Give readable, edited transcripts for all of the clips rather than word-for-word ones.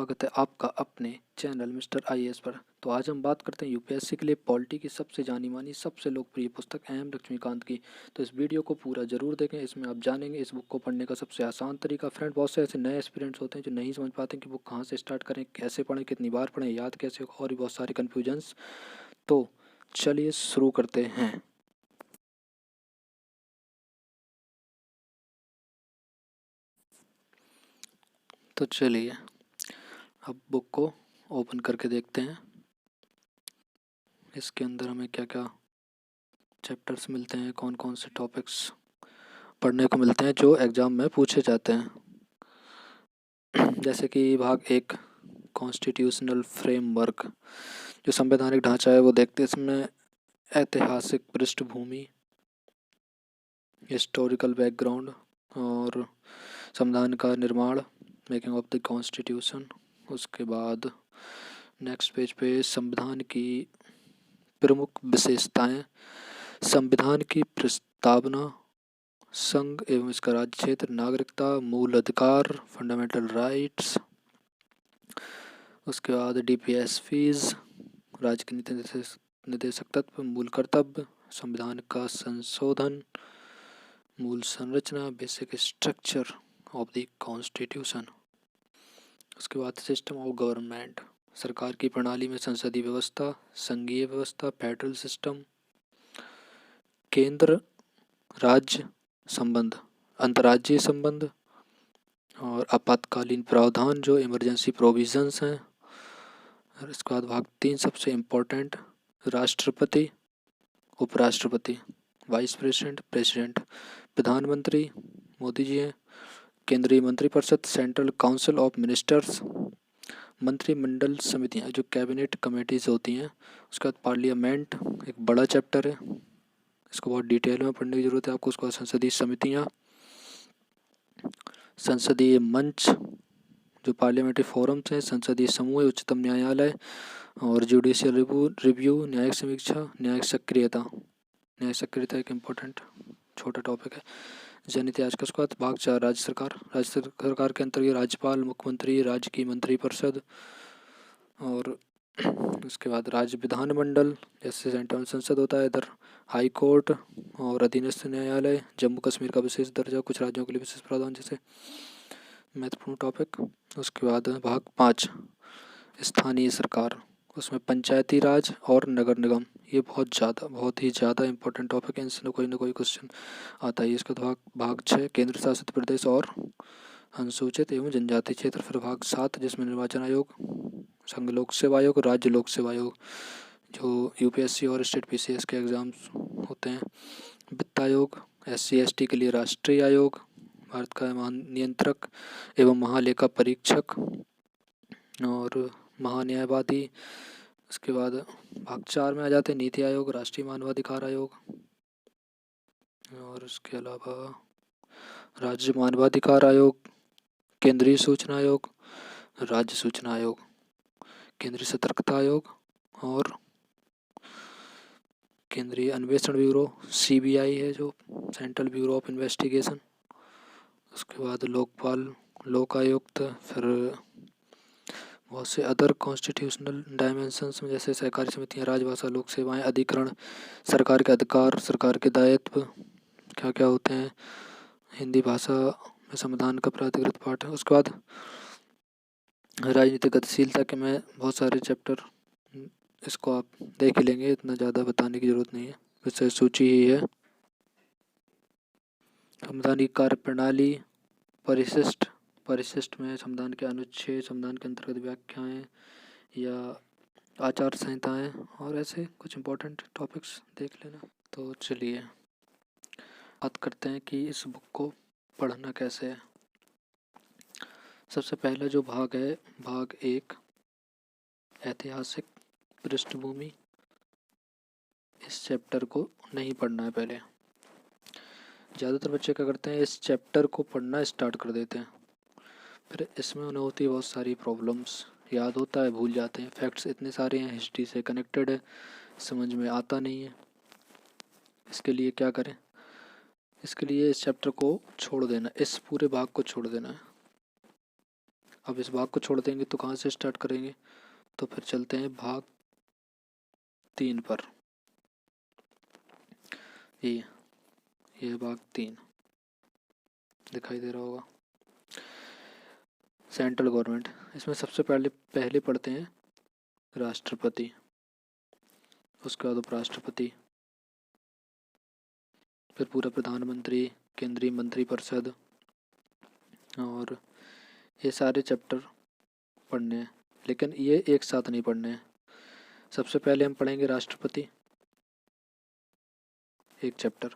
स्वागत है आपका अपने चैनल मिस्टर आईएएस पर। तो आज हम बात करते हैं यूपीएससी के लिए पॉलिटी की सबसे जानी मानी सबसे लोकप्रिय पुस्तक एम लक्ष्मीकांत की। तो इस वीडियो को पूरा जरूर देखें, इसमें आप जानेंगे इस बुक को पढ़ने का सबसे आसान तरीका। फ्रेंड, बहुत से ऐसे नए एस्पिरेंट्स होते हैं जो नहीं समझ पाते कि बुक कहाँ से स्टार्ट करें, कैसे पढ़ें, कितनी बार पढ़ें, याद कैसे हो, और भी बहुत सारे कन्फ्यूजन्स। तो चलिए शुरू करते हैं। तो चलिए अब बुक को ओपन करके देखते हैं इसके अंदर हमें क्या क्या चैप्टर्स मिलते हैं, कौन कौन से टॉपिक्स पढ़ने को मिलते हैं जो एग्ज़ाम में पूछे जाते हैं। जैसे कि भाग 1 कॉन्स्टिट्यूशनल फ्रेमवर्क, जो संवैधानिक ढांचा है वो देखते हैं। इसमें ऐतिहासिक पृष्ठभूमि, हिस्टोरिकल बैकग्राउंड और संविधान का निर्माण, मेकिंग ऑफ द कॉन्स्टिट्यूशन। उसके बाद नेक्स्ट पेज पे संविधान की प्रमुख विशेषताएं, संविधान की प्रस्तावना, संघ एवं इसका राज्य क्षेत्र, नागरिकता, मूल अधिकार, फंडामेंटल राइट्स। उसके बाद डीपीएस फीस, राज्य के निदेशक तत्व, मूल कर्तव्य, संविधान का संशोधन, मूल संरचना, basic structure of the constitution. उसके बाद सिस्टम ऑफ गवर्नमेंट, सरकार की प्रणाली में संसदीय व्यवस्था, संघीय व्यवस्था, फेडरल सिस्टम, केंद्र राज्य संबंध, अंतर्राज्यीय संबंध और आपातकालीन प्रावधान जो इमरजेंसी प्रोविजंस हैं। और इसके बाद भाग 3 सबसे इम्पोर्टेंट, राष्ट्रपति, उपराष्ट्रपति, वाइस प्रेसिडेंट, प्रेसिडेंट, प्रधानमंत्री मोदी जी हैं, केंद्रीय मंत्रिपरिषद, सेंट्रल काउंसिल ऑफ मिनिस्टर्स, मंत्रिमंडल समितियां जो कैबिनेट कमेटीज होती हैं। उसके बाद पार्लियामेंट, एक बड़ा चैप्टर है, इसको बहुत डिटेल में पढ़ने की ज़रूरत है आपको। उसके बाद संसदीय समितियां, संसदीय मंच जो पार्लियामेंट्री फोरम्स हैं, संसदीय समूह, उच्चतम न्यायालय और जुडिशियल रिव्यू, न्यायिक समीक्षा, न्यायिक सक्रियता। न्यायिक सक्रियता एक इम्पोर्टेंट छोटा टॉपिक है। जन इतिहास का। उसके बाद भाग 4 राज्य सरकार, राज्य सरकार के अंतर्गत राज्यपाल, मुख्यमंत्री, राज्य की मंत्रिपरिषद और उसके बाद राज्य विधानमंडल, जैसे सेंट्रल संसद होता है, इधर हाई कोर्ट और अधीनस्थ न्यायालय, जम्मू कश्मीर का विशेष दर्जा, कुछ राज्यों के लिए विशेष प्रावधान जैसे महत्वपूर्ण टॉपिक। उसके बाद भाग 5 स्थानीय सरकार, उसमें पंचायती राज और नगर निगम, ये बहुत ही ज़्यादा इंपॉर्टेंट टॉपिक है, इनसे कोई ना कोई क्वेश्चन आता है। इसका भाग 6 केंद्र शासित प्रदेश और अनुसूचित एवं जनजाति क्षेत्र। फिर भाग 7 जिसमें निर्वाचन आयोग, संघ लोक सेवा आयोग, राज्य लोक सेवा आयोग जो यूपीएससी और स्टेट पीसीएस के एग्ज़ाम्स होते हैं। वित्त आयोग, SC ST के लिए राष्ट्रीय आयोग, भारत का महानियंत्रक एवं महालेखा परीक्षक और महान्यायवादी। उसके बाद भाग 4 में आ जाते हैं नीति आयोग, राष्ट्रीय मानवाधिकार आयोग और उसके अलावा राज्य मानवाधिकार आयोग, केंद्रीय सूचना आयोग, राज्य सूचना आयोग, केंद्रीय सतर्कता आयोग और केंद्रीय अन्वेषण ब्यूरो CBI है जो सेंट्रल ब्यूरो ऑफ इन्वेस्टिगेशन। उसके बाद लोकपाल, लोक आयुक्त। फिर बहुत से अदर कॉन्स्टिट्यूशनल डायमेंशंस में जैसे सहकारी समितियाँ, राजभाषा, लोक सेवाएं, अधिकरण, सरकार के अधिकार, सरकार के दायित्व क्या क्या होते हैं, हिंदी भाषा में संविधान का प्राधिकृत पाठ है। उसके बाद राजनीतिक गतिशीलता के में बहुत सारे चैप्टर, इसको आप देख ही लेंगे, इतना ज़्यादा बताने की ज़रूरत नहीं है, वैसे सूची ही है। संविधान की कार्यप्रणाली, परिशिष्ट में संविधान के अनुच्छेद, संविधान के अंतर्गत व्याख्याएं या आचार संहिताएं और ऐसे कुछ इम्पोर्टेंट टॉपिक्स देख लेना। तो चलिए बात करते हैं कि इस बुक को पढ़ना कैसे है। सबसे पहला जो भाग है, भाग 1 ऐतिहासिक पृष्ठभूमि, इस चैप्टर को नहीं पढ़ना है पहले। ज़्यादातर बच्चे क्या करते हैं, इस चैप्टर को पढ़ना स्टार्ट कर देते हैं, फिर इसमें उन्हें होती है बहुत सारी प्रॉब्लम्स, याद होता है भूल जाते हैं, फैक्ट्स इतने सारे हैं, हिस्ट्री से कनेक्टेड है, समझ में आता नहीं है। इसके लिए क्या करें, इसके लिए इस चैप्टर को छोड़ देना, इस पूरे भाग को छोड़ देना है। अब इस भाग को छोड़ देंगे तो कहाँ से स्टार्ट करेंगे, तो फिर चलते हैं भाग 3 पर। ये भाग 3 दिखाई दे रहा होगा। सेंट्रल गवर्नमेंट, इसमें सबसे पहले पढ़ते हैं राष्ट्रपति, उसके बाद उपराष्ट्रपति, फिर पूरा प्रधानमंत्री, केंद्रीय मंत्रिपरिषद, और ये सारे चैप्टर पढ़ने हैं, लेकिन ये एक साथ नहीं पढ़ने हैं। सबसे पहले हम पढ़ेंगे राष्ट्रपति एक चैप्टर,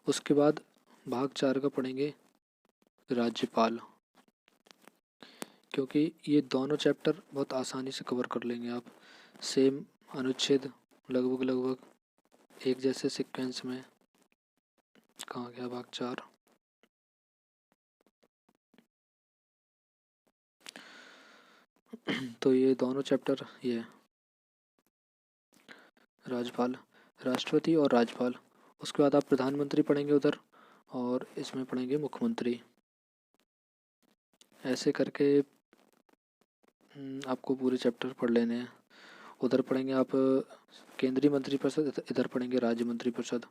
उसके बाद भाग 4 का पढ़ेंगे राज्यपाल, क्योंकि ये दोनों चैप्टर बहुत आसानी से कवर कर लेंगे आप। सेम अनुच्छेद, लगभग एक जैसे सीक्वेंस में। कहाँ गया भाग 4? तो ये दोनों चैप्टर, ये राज्यपाल, राष्ट्रपति और राज्यपाल। उसके बाद आप प्रधानमंत्री पढ़ेंगे उधर, और इसमें पढ़ेंगे मुख्यमंत्री। ऐसे करके आपको पूरे चैप्टर पढ़ लेने हैं। उधर पढ़ेंगे आप केंद्रीय मंत्रिपरिषद, इधर पढ़ेंगे राज्य मंत्रिपरिषद।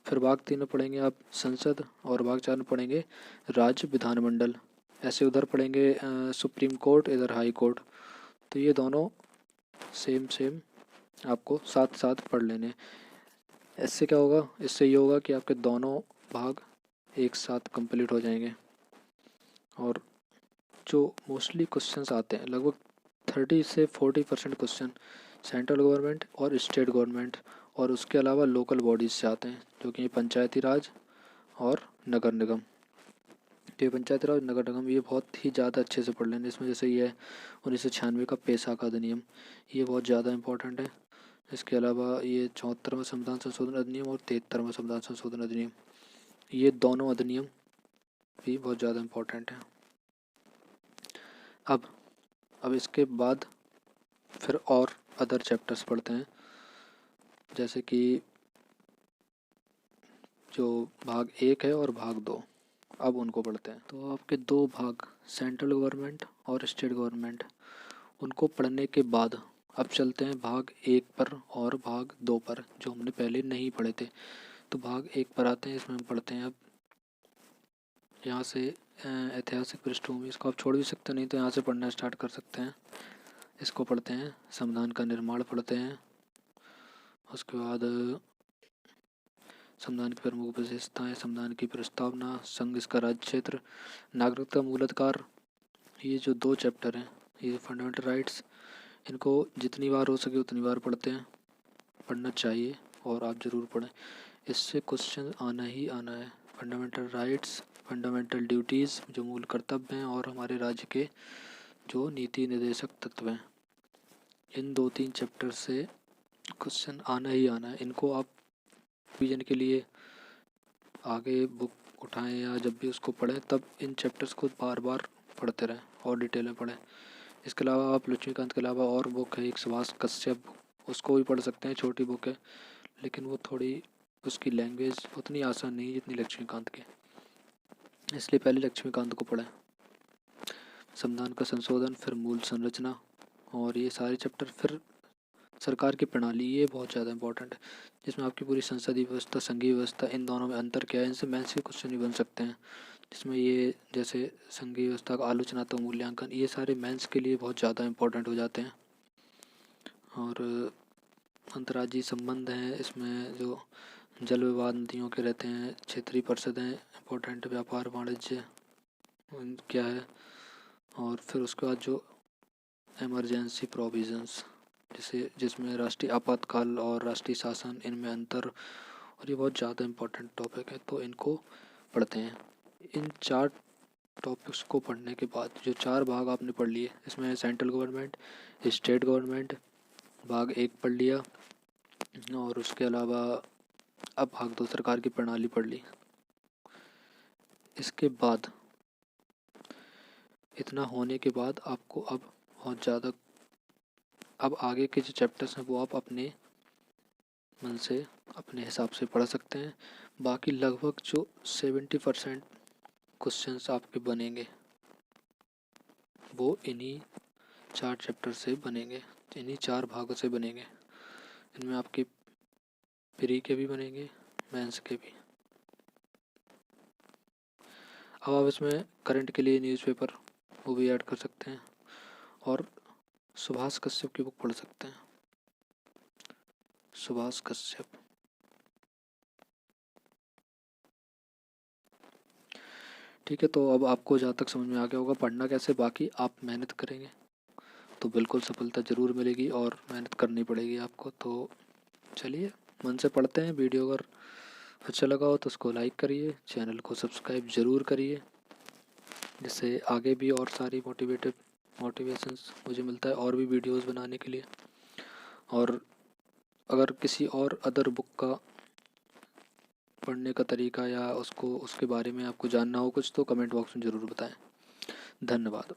फिर भाग 3 में पढ़ेंगे आप संसद, और भाग 4 में पढ़ेंगे राज्य विधानमंडल। ऐसे उधर पढ़ेंगे सुप्रीम कोर्ट, इधर हाई कोर्ट। तो ये दोनों सेम आपको साथ साथ पढ़ लेने। इससे क्या होगा, इससे ये होगा कि आपके दोनों भाग एक साथ कंप्लीट हो जाएंगे। और जो मोस्टली क्वेश्चंस आते हैं, लगभग 30 से 40% क्वेश्चन सेंट्रल गवर्नमेंट और स्टेट गवर्नमेंट और उसके अलावा लोकल बॉडीज़ से आते हैं, जो कि पंचायती राज और नगर निगम। तो ये पंचायती राज नगर निगम ये बहुत ही ज़्यादा अच्छे से पढ़ लेंगे। इसमें जैसे ये 1996 का पेशा का अधिनियम, ये बहुत ज़्यादा इंपॉर्टेंट है। इसके अलावा ये 74वां संविधान संशोधन अधिनियम और 73वां संविधान संशोधन अधिनियम, ये दोनों अधिनियम भी बहुत ज़्यादा इंपॉर्टेंट है। अब इसके बाद फिर और अदर चैप्टर्स पढ़ते हैं, जैसे कि जो भाग 1 है और भाग 2, अब उनको पढ़ते हैं। तो आपके 2 भाग सेंट्रल गवर्नमेंट और स्टेट गवर्नमेंट, उनको पढ़ने के बाद अब चलते हैं भाग 1 पर और भाग 2 पर, जो हमने पहले नहीं पढ़े थे। तो भाग 1 पर आते हैं, इसमें हम पढ़ते हैं अब यहाँ से ऐतिहासिक पृष्ठभूमि। इसको आप छोड़ भी सकते हैं, नहीं तो यहाँ से पढ़ना स्टार्ट कर सकते हैं। इसको पढ़ते हैं, संविधान का निर्माण पढ़ते हैं, उसके बाद संविधान की प्रमुख विशेषताएं, संविधान की प्रस्तावना, संघ इसका राज्य क्षेत्र, नागरिकता मूल अधिकार। ये जो 2 चैप्टर हैं, ये फंडामेंटल राइट्स, इनको जितनी बार हो सके उतनी बार पढ़ते हैं, पढ़ना चाहिए और आप ज़रूर पढ़ें। इससे क्वेश्चन आना ही आना है। फंडामेंटल राइट्स, फंडामेंटल ड्यूटीज़ जो मूल कर्तव्य हैं, और हमारे राज्य के जो नीति निर्देशक तत्व हैं, इन 2-3 चैप्टर से क्वेश्चन आना ही आना है। इनको आप रिवीजन के लिए आगे बुक उठाएं या जब भी उसको पढ़ें, तब इन चैप्टर्स को बार बार पढ़ते रहें और डिटेल में पढ़ें। इसके अलावा आप लक्ष्मीकांत के अलावा और बुक है एक सुभाष कश्यप, उसको भी पढ़ सकते हैं। छोटी बुक है, लेकिन वो थोड़ी उसकी लैंग्वेज उतनी आसान नहीं है जितनी लक्ष्मीकांत की, इसलिए पहले लक्ष्मीकांत को पढ़ें। संविधान का संशोधन, फिर मूल संरचना, और ये सारे चैप्टर। फिर सरकार की प्रणाली, ये बहुत ज़्यादा इंपॉर्टेंट है, जिसमें आपकी पूरी संसदीय व्यवस्था, संघीय व्यवस्था, इन दोनों में अंतर क्या है, इनसे मेंस के क्वेश्चन भी बन सकते हैं। जिसमें ये जैसे संघीय व्यवस्था का आलोचनात्मक मूल्यांकन, ये सारे मेंस के लिए बहुत ज़्यादा इंपॉर्टेंट हो जाते हैं। और अंतर्राज्यीय संबंध हैं, इसमें जो जल विवाद नदियों के रहते हैं, क्षेत्रीय परिषदें इंपॉर्टेंट, व्यापार वाणिज्य क्या है, और फिर उसके बाद जो इमरजेंसी प्रोविजंस, जिसमें राष्ट्रीय आपातकाल और राष्ट्रीय शासन, इनमें अंतर, और ये बहुत ज़्यादा इंपॉर्टेंट टॉपिक है, तो इनको पढ़ते हैं। इन 4 टॉपिक्स को पढ़ने के बाद जो 4 भाग आपने पढ़ लिए, इसमें सेंट्रल गवर्नमेंट, स्टेट गवर्नमेंट, भाग 1 पढ़ लिया, और उसके अलावा अब भाग 2 सरकार की प्रणाली पढ़ ली। इसके बाद इतना होने के बाद आपको अब बहुत ज़्यादा, अब आगे के जो चैप्टर्स हैं वो आप अपने मन से अपने हिसाब से पढ़ सकते हैं। बाकी लगभग जो 70% क्वेश्चंस आपके बनेंगे, वो इन्हीं 4 चैप्टर से बनेंगे, इन्हीं 4 भागों से बनेंगे। इनमें आपके प्री के भी बनेंगे, मेंस के भी। अब आप इसमें करंट के लिए न्यूज़पेपर वो भी ऐड कर सकते हैं और सुभाष कश्यप की बुक पढ़ सकते हैं। सुभाष कश्यप। ठीक है, तो अब आपको जहाँ तक समझ में आ गया होगा पढ़ना कैसे, बाकी आप मेहनत करेंगे तो बिल्कुल सफलता ज़रूर मिलेगी और मेहनत करनी पड़ेगी आपको। तो चलिए मन से पढ़ते हैं। वीडियो अगर अच्छा लगा हो तो उसको लाइक करिए, चैनल को सब्सक्राइब ज़रूर करिए, जिससे आगे भी और सारी मोटिवेशंस मुझे मिलता है और भी वीडियोस बनाने के लिए। और अगर किसी और अदर बुक का पढ़ने का तरीका या उसके बारे में आपको जानना हो कुछ तो कमेंट बॉक्स में ज़रूर बताएं। धन्यवाद।